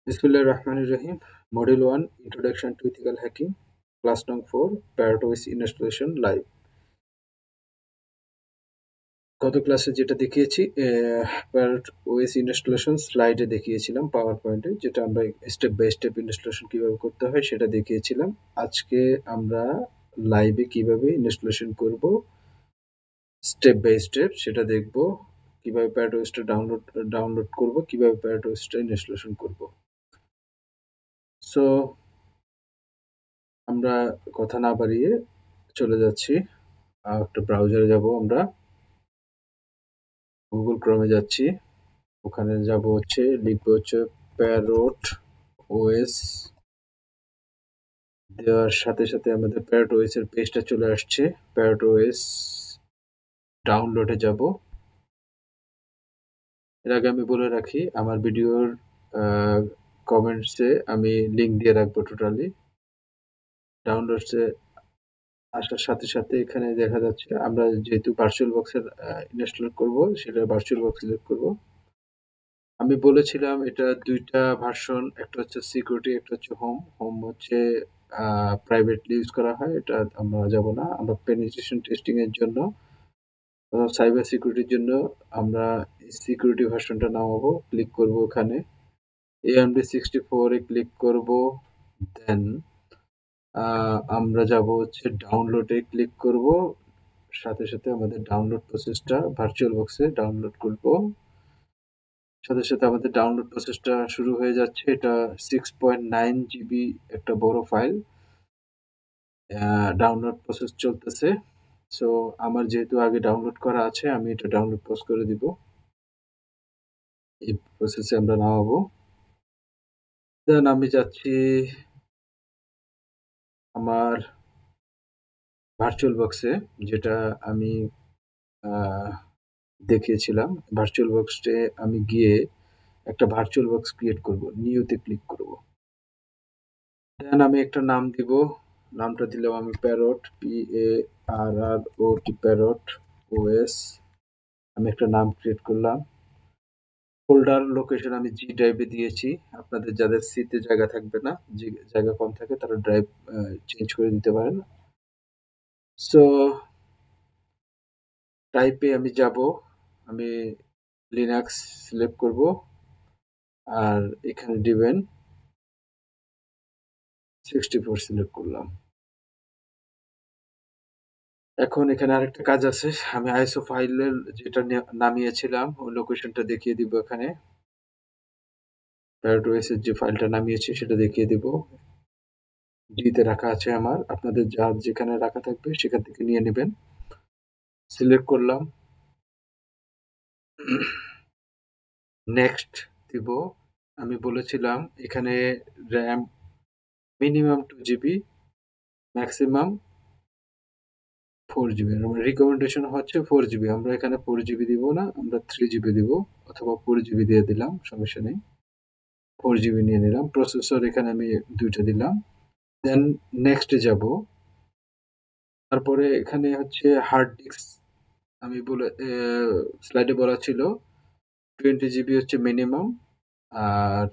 Bismillahir Rahmanir Rahim. Module 1 Introduction to Ethical Hacking. Class Num 4 Parrot OS Installation Live. গত ক্লাসে যেটা দেখিয়েছি parrot OS installation স্লাইডে দেখিয়েছিলাম পাওয়ার পয়েন্টে, যেটা আমরা স্টেপ বাই স্টেপ ইনস্টলেশন কিভাবে করতে হয় সেটা দেখিয়েছিলাম। আজকে আমরা লাইভে কিভাবে ইনস্টলেশন করব স্টেপ বাই স্টেপ সেটা দেখব। কিভাবে প্যারট ওএসটা ডাউনলোড করব, কিভাবে প্যারট ওএসটা ইনস্টলেশন করব। সো আমরা কথা না বাড়িয়ে চলে যাচ্ছি। একটা ব্রাউজারে যাব, আমরা গুগল ক্রোমে যাচ্ছি। ওখানে যাব হচ্ছে, লিখবো হচ্ছে প্যারট ওএস। দেওয়ার সাথে সাথে আমাদের প্যারট ওএস এর পেজটা চলে আসছে। প্যারট ওএস ডাউনলোডে যাব। এর আগে আমি বলে রাখি, আমার ভিডিওর কমেন্টসে আমি লিঙ্ক দিয়ে রাখবো টোটালি। ডাউনলোডসে আসার সাথে সাথে এখানে দেখা যাচ্ছে আমরা যেহেতু ভার্চুয়াল বক্সের ইনস্টল করব, সেটা ভার্চুয়াল বক্স সিলেক্ট করব। আমি বলেছিলাম এটা দুইটা ভার্সন, একটা হচ্ছে সিকিউরিটি, একটা হচ্ছে হোম। হোম হচ্ছে প্রাইভেটলি ইউজ করা হয়, এটা আমরা যাব না। আমরা পেনিট্রেশন টেস্টিং এর জন্য, সাইবার সিকিউরিটির জন্য আমরা সিকিউরিটি ভার্সনটা নামাবো। ক্লিক করব ওখানে, AMD64 এ ক্লিক করব। দেন আমরা যাব হচ্ছে ডাউনলোডে ক্লিক করব। সাথে সাথে আমাদের ডাউনলোড প্রসেসটা ভার্চুয়াল বক্সে ডাউনলোড করব। সাথে সাথে আমাদের ডাউনলোড প্রসেসটা শুরু হয়ে যাচ্ছে। এটা 6.9 জিবি একটা বড় ফাইল। ডাউনলোড প্রসেস চলতেছে। সো আমার যেহেতু আগে ডাউনলোড করা আছে, আমি এটা ডাউনলোড পজ করে দিব। এই প্রসেসে আমরা নামাবো। দেন আমি যাচ্ছি আমার ভার্চুয়াল বক্সে, যেটা আমি দেখিয়েছিলাম। ভার্চুয়াল বক্সে আমি গিয়ে একটা ভার্চুয়াল বক্স ক্রিয়েট করব, নিউতে ক্লিক করব। দেন আমি একটা নাম দিব। নামটা দিলাম আমি প্যারট, PARROT, প্যারট ওএস। আমি একটা নাম ক্রিয়েট করলাম। ফোল্ডার লোকেশন আমি জি ড্রাইভে দিয়েছি। আপনাদের যাদের সিতে জায়গা থাকবে না, যে জায়গা কম থাকে, তারা ড্রাইভ চেঞ্জ করে দিতে পারেন। সো টাইপে আমি যাব, আমি লিনাক্স সিলেক্ট করব, আর এখানে দিবেন 64 সিলেক্ট করলাম। এখন এখানে আরেকটা কাজ আছে, আমি আইএসও ফাইলের যেটা নামিয়েছিলাম ওই লোকেশনটা দেখিয়ে দিব। এখানে প্যারট ওএস এর যে ফাইলটা নামিয়েছি সেটা দেখিয়ে দিব। ডিতে রাখা আছে আমার, আপনাদের যার যেখানে রাখা থাকবে সেখান থেকে নিয়ে নেবেন। সিলেক্ট করলাম, নেক্সট দিব। আমি বলেছিলাম এখানে RAM minimum 2 GB, maximum 4 GB. আমার রিকমেন্ডেশন হচ্ছে 4 জিবি। আমরা এখানে 4 জিবি দিব না, আমরা 3 জিবি দিব, অথবা 4 জিবি দিয়ে দিলাম, সমস্যা নেই। 4 জিবি নিয়ে নিলাম। প্রসেসর এখানে আমি দুইটা দিলাম। দেন নেক্সটে যাব। তারপরে এখানে হচ্ছে হার্ড ডিস্ক, আমি বলে স্লাইডে বলা ছিল 20 জিবি হচ্ছে মিনিমাম, আর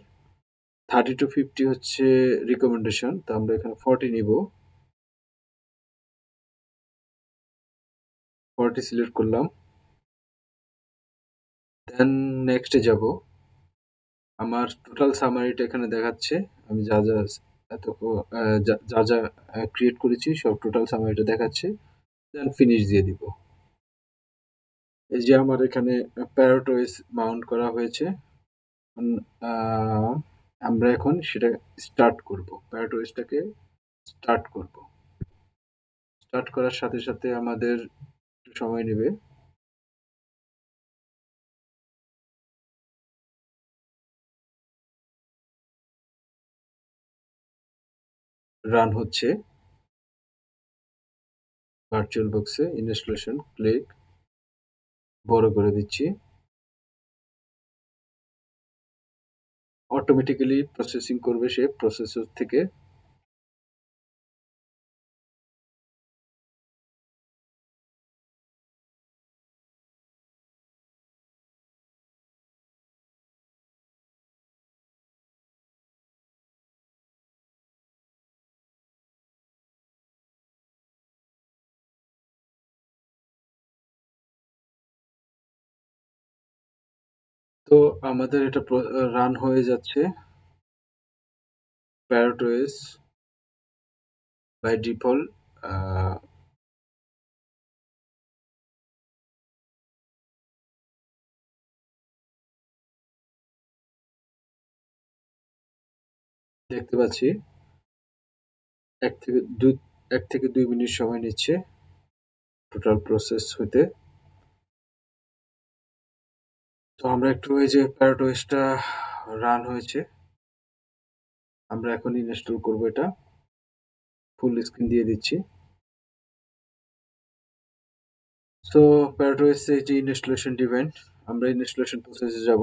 30 to 50 হচ্ছে রিকমেন্ডেশন। তো আমরা এখানে 40 নিব। 40 সিলেক্ট করলাম। দেন নেক্সটে যাব। আমার টোটাল সামারিটা এখানে দেখাচ্ছে। আমি যা যা এত যা যা ক্রিয়েট করেছি সব টোটাল সামারিটা দেখাচ্ছে। দেন ফিনিশ দিয়ে দিব। এই যে আমার এখানে প্যারট ওএস মাউন্ট করা হয়েছে। আহ, আমরা এখন সেটা স্টার্ট করব, প্যারট ওএসটাকে স্টার্ট করব। স্টার্ট করার সাথে সাথে আমাদের একটু সময় নেবে। রান হচ্ছে ভার্চুয়াল বক্সে ইনস্টলেশন। ক্লিক, বড় করে দিচ্ছি। অটোমেটিক্যালি প্রসেসিং করবে সে প্রসেসর থেকে। তো আমাদের এটা রান হয়ে যাচ্ছে প্যারোটোয়েস বাই ডিফল্ট। দেখতে পাচ্ছি 1 থেকে 2 মিনিট সময় নিচ্ছে টোটাল প্রসেস হতে। তো আমরা একটু এই যে প্যারোটোয়েসটা রান হয়েছে, আমরা এখন ইনস্টল করব এটা। ফুল স্ক্রিন দিয়ে দিচ্ছি। সো প্যারোটোয়েস এই যে ইনস্টলেশন ইভেন্ট, আমরা ইনস্টলেশন প্রসেসে যাব।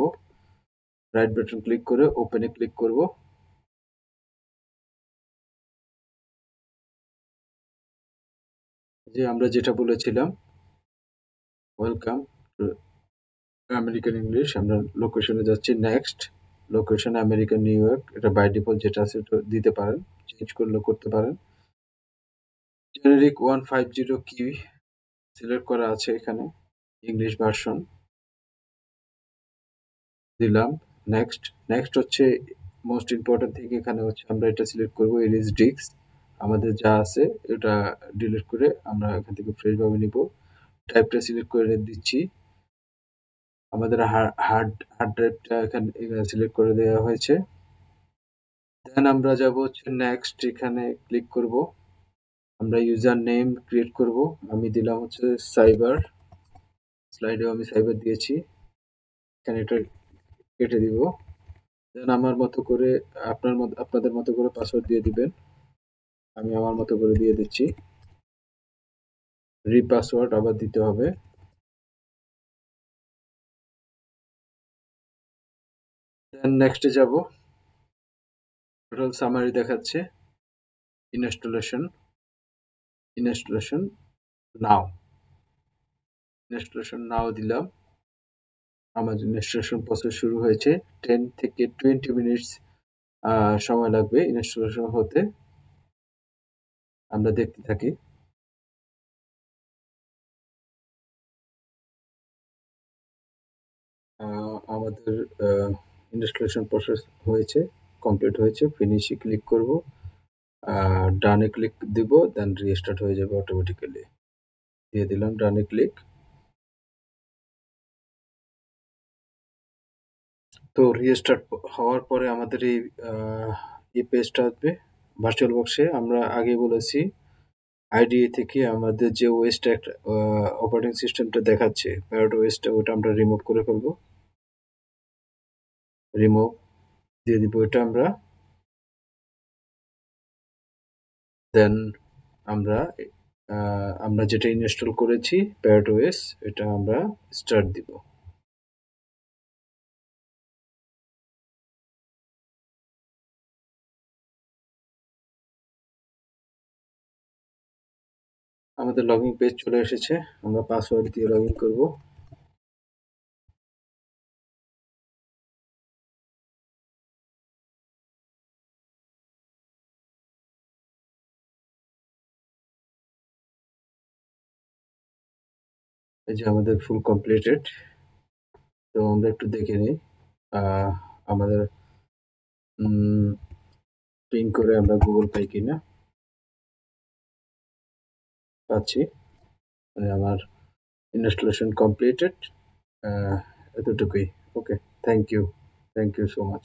রাইট বাটন ক্লিক করে ওপেনে ক্লিক করব। যে আমরা যেটা বলেছিলাম ওয়েলকাম টু আমেরিকান ইংলিশ, আমরা লোকেশনে যাচ্ছি। Next, location American new York, এটা বাই ডিফল্ট যেটা আছে এটা দিতে পারেন, চেঞ্জ করলে করতে পারেন। জেনেরিক 150 কি সিলেক্ট করা আছে এখানে, ইংলিশ ভার্সন দিলাম। নেক্সট, নেক্সট হচ্ছে মোস্ট ইম্পর্টেন্ট থিং, এখানে হচ্ছে আমরা এটা সিলেক্ট করব এরিজ ডিস্ক, আমাদের যা আছে এটা ডিলিট করে আমরা এখান থেকে ফ্রেশ ভাবে নিব। টাইপটা সিলেক্ট করে দিচ্ছি, আমাদের হার্ড ড্রাইভটা এখানে সিলেক্ট করে দেওয়া হয়েছে। দেন আমরা যাব হচ্ছে নেক্সট, এখানে ক্লিক করব। আমরা ইউজার নেম ক্রিয়েট করব, আমি দিলাম হচ্ছে সাইবার, স্লাইডেও আমি সাইবার দিয়েছি, এখানে এটা কেটে দিব। দেন আমার মতো করে আপনাদের মতো করে পাসওয়ার্ড দিয়ে দিবেন, আমি আমার মতো করে দিয়ে দিচ্ছি। রিপাসওয়ার্ড আবার দিতে হবে। দেন নেক্সটে যাব, টোটাল সামারি দেখাচ্ছে। ইনস্টলেশন, ইনস্টলেশন নাও, ইনস্টলেশন নাও দিলাম। আমার ইনস্টলেশন প্রসেস শুরু হয়েছে। 10 থেকে 20 মিনিটস সময় লাগবে ইনস্টলেশন হতে, আমরা দেখতে থাকি। আমাদের ইনস্টলেশন প্রসেস হয়েছে, কমপ্লিট হয়েছে। ফিনিশে ক্লিক করব, ডানে ক্লিক দিব, দেন রিস্টার্ট হয়ে যাবে অটোমেটিক্যালি। দিয়ে দিলাম ডানে ক্লিক। তো রিস্টার্ট হওয়ার পরে আমাদের এই পেজটা আসবে ভার্চুয়াল বক্সে। আমরা আগে বলেছি আইডিই থেকে আমাদের যে ওয়েস্ট অপারেটিং সিস্টেমটা দেখাচ্ছে প্যারোট ওয়েস্টটা, ওটা আমরা রিমুভ করে ফেলবো। রিমুভ দিয়ে দিব এটা আমরা। দেন আমরা আমরা যেটা ইনস্টল করেছি প্যারোট ওএস, এটা আমরা স্টার্ট দিব। আমাদের লগইন পেজ চলে এসেছে, আমরা পাসওয়ার্ড দিয়ে লগইন করব। এই যে আমাদের ফুল কমপ্লিটেড। তো আমরা একটু দেখে নিই আমাদের পিং করে আমরা গুগল পাই কিনা। পাচ্ছি, মানে আমার ইনস্টলেশন কমপ্লিটেড, এতটুকুই। Okay, thank you, thank you so much.